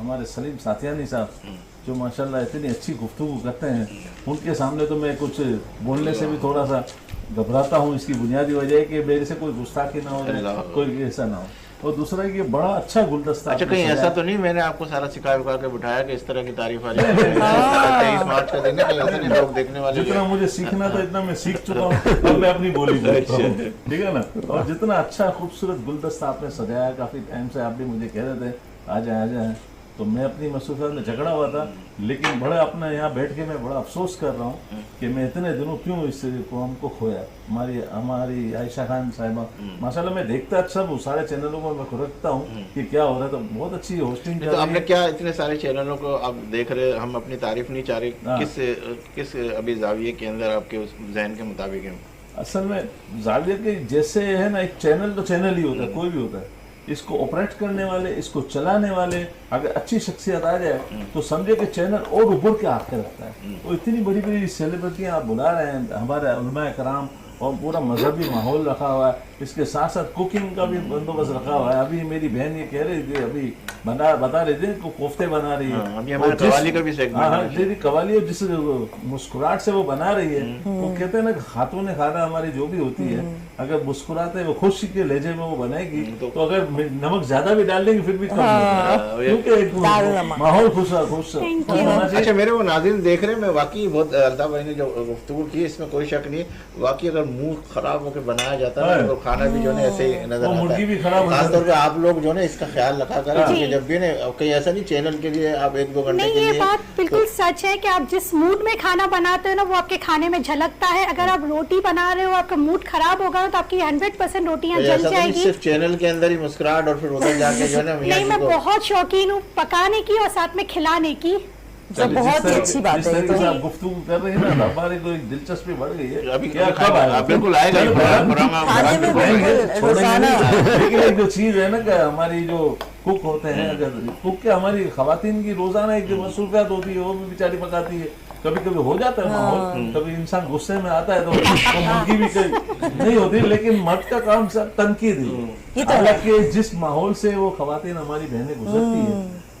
हमारे सलीम साथियानी साहब जो माशाल्लाह इतनी अच्छी गुफ्तगू करते हैं, उनके सामने तो मैं कुछ बोलने से भी थोड़ा सा घबराता हूँ। इसकी बुनियादी वजह है कि मेरे से कोई गुस्ताखी ना हो जाए, कोई ऐसा ना हो। और दूसरा है कि बड़ा अच्छा गुलदस्ता। अच्छा, कहीं ऐसा तो नहीं मैंने आपको सारा सिखा विखा के बिठाया कि इस तरह की तारीफ आ जाए? स्मार्ट का दिन है, कहीं ऐसा नहीं लोग देखने वाले। जितना मुझे सीखना था इतना मैं सीख चुका हूँ, अब मैं अपनी बोली बोलता हूँ, ठीक है ना। और जितना अच्छा खूबसूरत गुलदस्ता आपने सजाया, काफी टाइम से आप भी मुझे कह रहे थे आ जाए, तो मैं अपनी मसरूफियत में झगड़ा हुआ था, लेकिन बड़ा अपना यहाँ बैठ के मैं बड़ा अफसोस कर रहा हूँ कि मैं इतने दिनों क्यों इस प्रोग्राम को खोया। हमारी आयशा खान साहिबा माशाल्लाह, मैं देखता सब सारे चैनलों को मैं रखता हूँ कि क्या हो रहा है, तो बहुत अच्छी होस्टिंग। तो आपने क्या इतने सारे चैनलों को आप देख रहे, हम अपनी तारीफ नहीं चाह रहे, किस अभी जाविये के अंदर आपके उस जहन के मुताबिक है? असल में जाविये के जैसे है ना, एक चैनल तो चैनल ही होता है, कोई भी होता है, इसको ऑपरेट करने वाले, इसको चलाने वाले अगर अच्छी शख्सियत आ जाए तो समझे कि चैनल और उभर के आके रखता है। तो इतनी बड़ी बड़ी सेलिब्रिटियां आप बुला रहे हैं, हमारे उलमा कराम, और पूरा मजहबी माहौल रखा हुआ है, इसके साथ साथ कुकिंग का भी बंदोबस्त रखा हुआ है। अभी मेरी बहन ये कह रही थी, अभी बता रही थी कोफ्ते बना रही है, अभी हमारे कवाली का भी सेगमेंट है। कवाली जिस मुस्कुराहट से वो बना रही है, वो कहते हैं ना खातून खाना हमारी जो भी होती है, अगर मुस्कुराते वो खुशी के लहजे में वो बनाएगी, तो अगर नमक ज्यादा भी डाल देंगे फिर भी क्योंकि माहौल खुश। अच्छा, मेरे वो नाज़रीन देख रहे हैं, मैं वाकई बहुत अल्ताफ भाई ने जो गुफ्तगू की इसमें कोई शक नहीं, वाकई अगर मुंह खराब होकर बनाया जाता है तो खाना भी जो है ऐसे ही नजर आता है। मुर्गी भी खराब, खासतौर पे आप लोग जो है इसका ख्याल रखा करें, जब भी कहीं ऐसा नहीं चैनल के लिए आप 1-2 घंटे के लिए। ये बात बिल्कुल सच है कि आप जिस मूड में खाना बनाते हो ना, वो आपके खाने में झलकता है। अगर आप रोटी बना रहे हो, आपका मूड खराब होगा तो आपकी 100% रोटियां जल जाएगी। सिर्फ चैनल के अंदर ही मुस्कुराहट और फिर उधर जाके जो है ना, नहीं, मैं बहुत शौकीन हूँ पकाने की और साथ में खिलाने की। तो बहुत ही अच्छी बात है। तो आप गुफ्तगू कर रहे हैं ना, हमारे को एक दिलचस्पी बढ़ गई है। अभी क्या कब आएगा? बिल्कुल आएगा, लेकिन एक जो चीज है ना कि हमारी जो कुक होते हैं, अगर कुक के हमारी खवातीन की रोजाना एक जो मसरूफियात होती है, वो भी बेचारी पकाती है। कभी कभी हो जाता है माहौल, कभी इंसान गुस्से में आता है तो मुर्गी भी नहीं होती, लेकिन मर्द का काम सब तनकीद है। हालांकि जिस माहौल से वो खवातीन हमारी बहनें गुजरती है,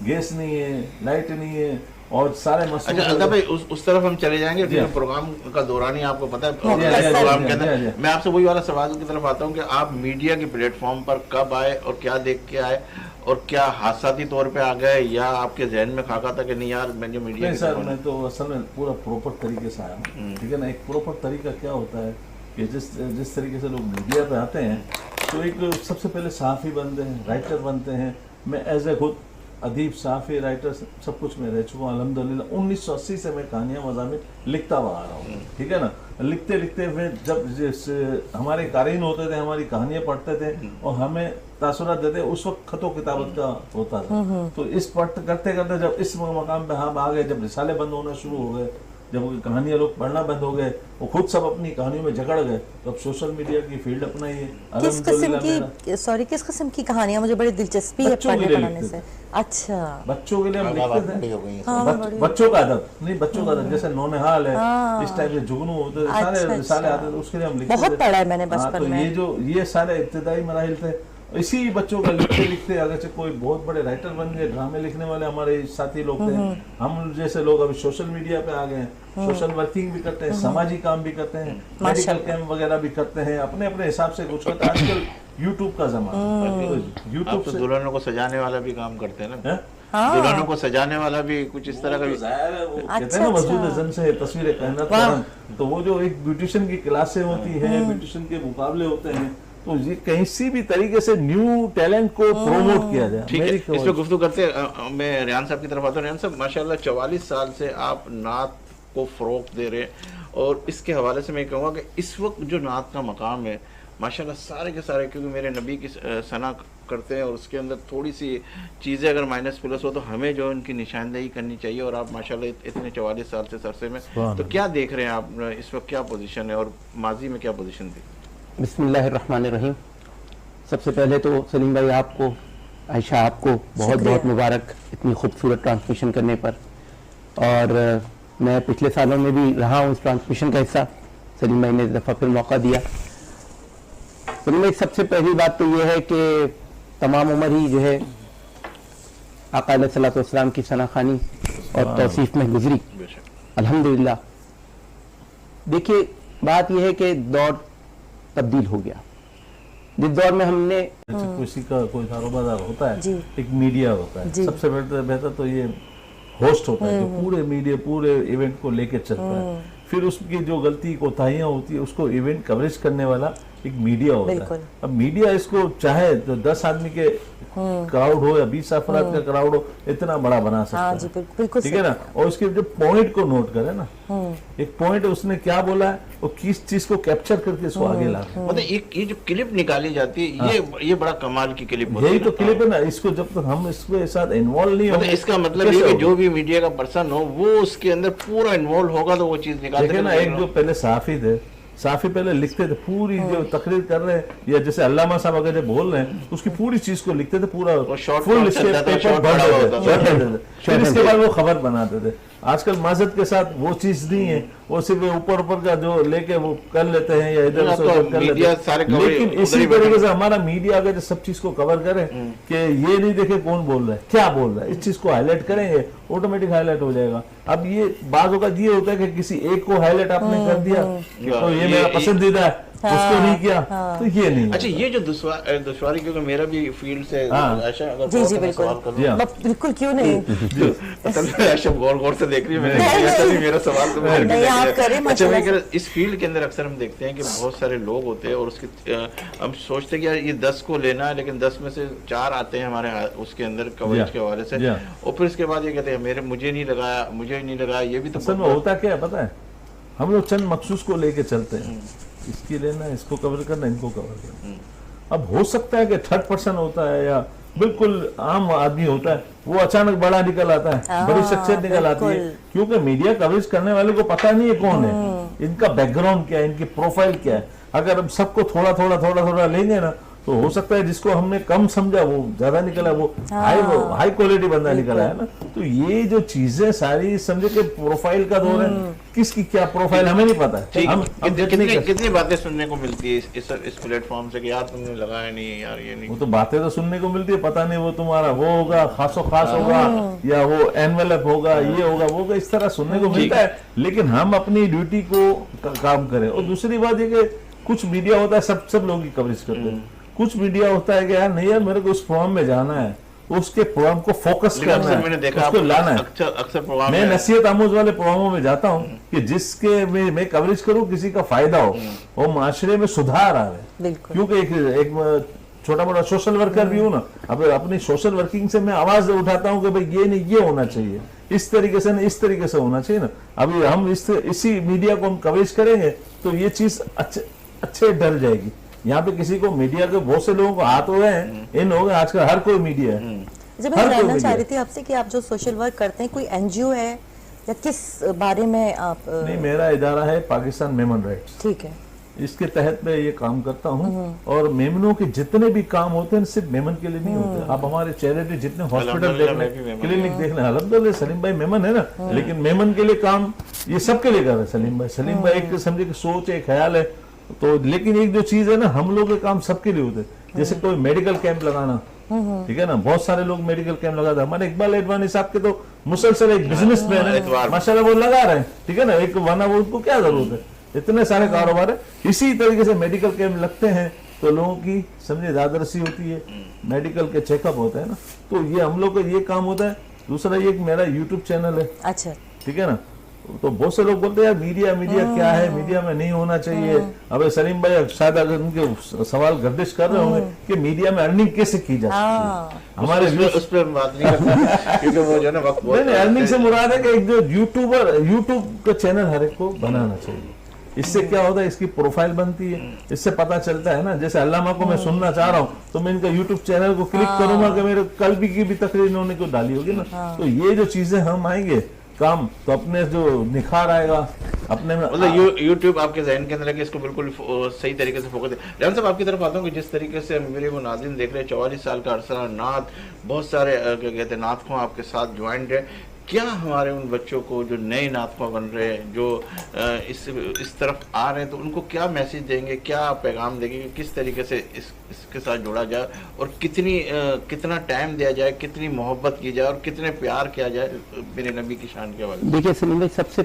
गैस नहीं है, लाइट नहीं है, और सारे मसले। अच्छा अल्ताफ भाई, उस तरफ हम चले जाएंगे प्रोग्राम का दौरान ही, आपको पता है प्रोग्राम के अंदर मैं आपसे वही वाला सवाल की तरफ आता हूँ कि आप मीडिया के प्लेटफॉर्म पर कब आए और क्या देख के आए, और क्या हादसाती तौर पे आ गए, या आपके जहन में खाका था कि नहीं यार मैं जो मीडिया। नहीं सर, मैं तो असल में पूरा प्रॉपर तरीके से आया हूँ, ठीक है ना। एक प्रॉपर तरीका क्या होता है कि जिस तरीके से लोग मीडिया पे आते हैं, तो एक सबसे पहले सहाफ़ी बनते हैं, राइटर बनते हैं। मैं एज ए खुद अदीब, सहाफ़ी, राइटर सब कुछ मैं रह चुका हूँ अल्हम्दुलिल्लाह। 1980 से मैं कहानियाँ मज़ामिन लिखता हुआ आ रहा हूँ, ठीक है ना। लिखते लिखते फिर जब हमारे कारीन होते थे, हमारी कहानियाँ पढ़ते थे और हमें तासुरात देते, उस वक्त खतो किताबत का होता था। तो इस करते करते जब इस मकाम पे हम आ गए, जब रिसाले बंद होना शुरू हो गए, जब कहानियाँ लोग पढ़ना बंद हो गए, वो खुद सब अपनी कहानियों में जकड़ गए, तो अब सोशल मीडिया की फील्ड अपनाई है। किस किस्म की कहानियाँ? मुझे बड़ी दिलचस्पी है पढ़ने से। अच्छा, बच्चों के लिए हम लिखते थे, बच्चों का अदब नहीं, बच्चों का अदब जैसे नौनिहाल है, इस टाइप से जुगनू होते, सारे रिसाले आते थे, उसके लिए हम लिखते थे। बहुत पढ़ा है मैंने बचपन में। ये सारे इब्तिदाई मराहिल थे। इसी बच्चों का लिखते लिखते अगर कोई बहुत बड़े राइटर बन गए, ड्रामे लिखने वाले हमारे साथी लोग थे। हम जैसे लोग अभी सोशल मीडिया पे आ गए, सोशल वर्किंग भी करते हैं, समाजी काम भी करते हैं, मेडिकल कैंप वगैरह भी करते हैं, अपने अपने हिसाब से कुछ करते हैं। आजकल यूट्यूब का जमाना, यूट्यूब से दुल्हनों को सजाने वाला भी काम करते हैं ना, दुल्हनों को सजाने वाला भी कुछ इस तरह का भी कहते हैं ना, वजूद जन से तस्वीरें कहना करम। तो वो जो एक ब्यूटिशियन की क्लासें होती हैं, ब्यूटिशियन के मुकाबले होते हैं, तो ये कहीं सी भी तरीके से न्यू टैलेंट को प्रमोट किया जाए। ठीक है, इस पे गुफ्तगू करते हैं। मैं रियान साहब की तरफ आता हूँ। रियान साहब, माशाल्लाह 44 साल से आप नात को फ़रोग़ दे रहे हैं, और इसके हवाले से मैं कहूँगा कि इस वक्त जो नात का मकाम है माशाल्लाह सारे के सारे, क्योंकि मेरे नबी की सना करते हैं और उसके अंदर थोड़ी सी चीज़ें अगर माइनस प्लस हो तो हमें जो उनकी निशानदेही करनी चाहिए। और आप माशाल्लाह इतने 44 साल से सरसे में, तो क्या देख रहे हैं आप इस वक्त, क्या पोजीशन है और माजी में क्या पोजीशन थी? बिस्मिल्लाहिर्रहमानिर्रहीम। सबसे पहले तो सलीम भाई आपको, आयशा आपको बहुत बहुत मुबारक इतनी खूबसूरत ट्रांसमिशन करने पर। और मैं पिछले सालों में भी रहा हूँ इस ट्रांसमिशन का हिस्सा, सलीम भाई ने इस दफ़ा फिर मौका दिया। सलीम भाई, सबसे पहली बात तो ये है कि तमाम उम्र ही जो है आका अलैहिस्सलाम की सनाखानी और तौसीफ में गुजरी, अल्हम्दुलिल्लाह। देखिए बात यह है कि दौर तब्दील हो गया। जिस दौर में हमने किसी का कोई कारोबार होता है, जी। एक मीडिया होता है, जी। सबसे बेहतर तो ये होस्ट होता है जो पूरे मीडिया पूरे इवेंट को लेके चलता है। फिर उसकी जो गलती कोताहियां होती है उसको इवेंट कवरेज करने वाला एक मीडिया होता बिल्कुल। है। अब मीडिया इसको चाहे तो 10 आदमी के क्राउड हो या 20 अफराद का क्राउड हो, इतना बड़ा बना सकता हाँ है। जी, बिल्कुल ठीक है ना। और उसके जो पॉइंट को नोट करे ना, एक पॉइंट उसने क्या बोला है वो किस चीज को कैप्चर करके इसको आगे ला रहा है। मतलब एक ये जो क्लिप निकाली जाती है, ये बड़ा कमाल की क्लिप होती यही है तो ना। क्लिप है ना। इसको जब तक हम इसके साथ इन्वॉल्व नहीं मतलब होंगे, इसका मतलब ये कि जो भी मीडिया का पर्सन हो वो उसके अंदर पूरा इन्वॉल्व होगा तो वो चीज निकाल देखिए ना, एक जो पहले साफी थे, साफी पहले लिखते थे पूरी जो तकरीर कर रहे हैं, या जैसे अल्लामा साहब अगर जब बोल रहे हैं उसकी पूरी चीज को लिखते थे, पूरा short फुल form इसके चलता था, पेपर short भर बड़ा देते होता था। थे। फिर इसके बाद वो खबर बनाते थे। आजकल माजद के साथ वो चीज नहीं है, वो सिर्फ ऊपर का जो लेके वो कर लेते हैं या इधर अब से तो उधर कर लेते मीडिया हैं। सारे coverage लेकिन उधर इसी ही तरीके बैठे। से हमारा मीडिया अगर सब चीज को कवर करे कि ये नहीं देखे कौन बोल रहा है, क्या बोल रहा है, इस चीज को हाईलाइट करेंगे, ऑटोमेटिक हाईलाइट हो जाएगा। अब ये बाजों का ये होता है कि किसी एक को हाईलाइट आपने कर दिया तो ये मेरा पसंदीदा है, उसको नहीं किया तो ये नहीं। अच्छा, ये जो दुश्वारी, क्योंकि मेरा भी फील्ड से हाँ। आयशा, अगर जी, थोड़ा जी, सा मैं बिल्कुल। सवाल कर जी हाँ। बिल्कुल, क्यों नहीं। मतलब आयशा गौर से देख रही है, मैंने नहीं, ऐसा नहीं। नहीं, मेरा सवाल तो मेरे नहीं, भी आप देख रहे करें, हैं। अच्छा, मैं माशाल्लाह कह रहा, इस फील्ड के अंदर अक्सर हम देखते हैं कि बहुत सारे लोग होते हैं और उसके हम सोचते हैं कि यार ये 10 को लेना है, लेकिन 10 में से 4 आते हैं हमारे उसके अंदर कवरेज के हवाले से, और फिर इसके बाद ये कहते हैं मुझे नहीं लगाया, ये भी तो असल में होता क्या है पता है, हम लोग चंद मखसूस को लेके चलते हैं, इसकी लेना, इसको कवर करना, इनको कवर करना। अब हो सकता है कि थर्ड पर्सन होता है या बिल्कुल आम आदमी होता है, वो अचानक बड़ा निकल आता है, बड़ी शख्सियत निकल आती है, क्योंकि मीडिया कवरेज करने वाले को पता नहीं है कौन है, इनका बैकग्राउंड क्या है, इनकी प्रोफाइल क्या है। अगर हम सबको थोड़ा थोड़ा लेंगे ना तो हो सकता है जिसको हमने कम समझा वो ज्यादा निकला, वो हाई क्वालिटी बंदा निकला है ना। तो ये जो चीजें सारी समझे कि प्रोफाइल का दौर है, किसकी क्या प्रोफाइल हमें नहीं पता है। हम कितनी बातें सुनने को मिलती है इस प्लेटफॉर्म से कि यार तुमने लगाया नहीं, यार ये नहीं। वो तो बातें तो सुनने को मिलती है, पता नहीं वो तुम्हारा वो होगा खासो खास होगा या वो एनवेलप होगा, ये होगा वो होगा, इस तरह सुनने को मिलता है। लेकिन हम अपनी ड्यूटी को काम करें। और दूसरी बात ये कि कुछ मीडिया होता है सब लोग की कवरेज करते हैं, कुछ मीडिया होता है कि यार नहीं यार मेरे को उस प्रोग्राम में जाना है, उसके प्रोग्राम को फोकस करना है, मैंने देखा उसको लाना है। अक्सर प्रोग्राम मैं नसीहत आमोज वाले प्रोग्रामों में जाता हूँ कि जिसके मैं कवरेज करूँ किसी का फायदा हो और माशरे में सुधार आ रहे, क्योंकि एक छोटा मोटा सोशल वर्कर भी हूँ ना। अब अपनी सोशल वर्किंग से मैं आवाज उठाता हूँ कि भाई ये नहीं, ये होना चाहिए, इस तरीके से नहीं, इस तरीके से होना चाहिए ना। अभी हम इसी मीडिया को हम कवरेज करेंगे तो ये चीज अच्छे डर जाएगी। यहाँ पे किसी को मीडिया के बहुत से लोगों को हाथ हुए हैं, इन हो गए, आजकल हर कोई मीडिया है। जब मैं जानना चाह रही थी आपसे कि आप जो सोशल वर्क करते हैं, कोई एनजीओ है या किस बारे में आप? नहीं, मेरा इदारा है पाकिस्तान मेमन राइट्स। ठीक है, इसके तहत मैं ये काम करता हूँ। और मेमनों के जितने भी काम होते हैं सिर्फ मेमन के लिए नहीं होते। आप हमारे चैरिटी जितने हॉस्पिटल देख लें, क्लिनिक देख लें, अल्हम्दुलिल्लाह सलीम भाई मेमन है ना, लेकिन मेमन के लिए काम ये सबके लिए कर रहे हैं सलीम भाई एक समझे कि सोच है, ख्याल है। तो लेकिन एक जो चीज है ना, हम लोग के काम सबके लिए होते हैं। जैसे कोई मेडिकल कैंप लगाना, ठीक है ना, बहुत सारे लोग मेडिकल कैंप लगाते हैं। हमारे इकबाल एडवानी साहब के तो मुसलसल एक बिजनेस मैन है माशाल्लाह, वो लगा रहे हैं, ठीक है ना, एक वरना वो उनको क्या जरूरत है, इतने सारे कारोबार है। इसी तरीके से मेडिकल कैंप लगते हैं तो लोगों की समझे दादरसी होती है, मेडिकल के चेकअप होते हैं ना, तो ये हम लोग का ये काम होता है। दूसरा ये मेरा यूट्यूब चैनल है, अच्छा, ठीक है ना। तो बहुत से लोग बोलते हैं यार मीडिया क्या है, मीडिया में नहीं होना चाहिए। अब सलीम भाई शायद अगर उनके सवाल गर्दिश कर रहे होंगे कि मीडिया में अर्निंग कैसे की जा सकती है, हमारे उस पर बात नहीं करते क्योंकि वो जो है ना वक्त नहीं, अर्निंग से मुराद है कि एक जो यूट्यूब का चैनल हर एक को बनाना चाहिए। इससे क्या होता है, इसकी प्रोफाइल बनती है, इससे पता चलता है ना। जैसे अल्लामा को मैं सुनना चाह रहा हूँ तो मैं इनका यूट्यूब चैनल को क्लिक करूंगा कि मेरे कल की भी तकरीर इन्होंने को डाली होगी ना। तो ये जो चीजें हम आएंगे काम तो अपने जो निखार आएगा अपने में, मतलब यूट्यूब आपके जहन के अंदर है कि इसको बिल्कुल सही तरीके से फोकस है। रियान साहब, आपकी तरफ आता हूँ कि जिस तरीके से मेरे वो नाज़रीन देख रहे हैं, 44 साल का अरसा नात, बहुत सारे क्या कहते हैं नात को आपके साथ ज्वाइंट है, क्या हमारे उन बच्चों को जो नए नातख़्वा बन रहे हैं, जो इस तरफ आ रहे हैं, तो उनको क्या मैसेज देंगे, क्या पैगाम देंगे कि किस तरीके से इसके साथ जुड़ा जाए और कितना टाइम दिया जाए, कितनी मोहब्बत की जाए और कितने प्यार किया जाए मेरे नबी की शान के हवाले से? देखिए सलीम भाई, सबसे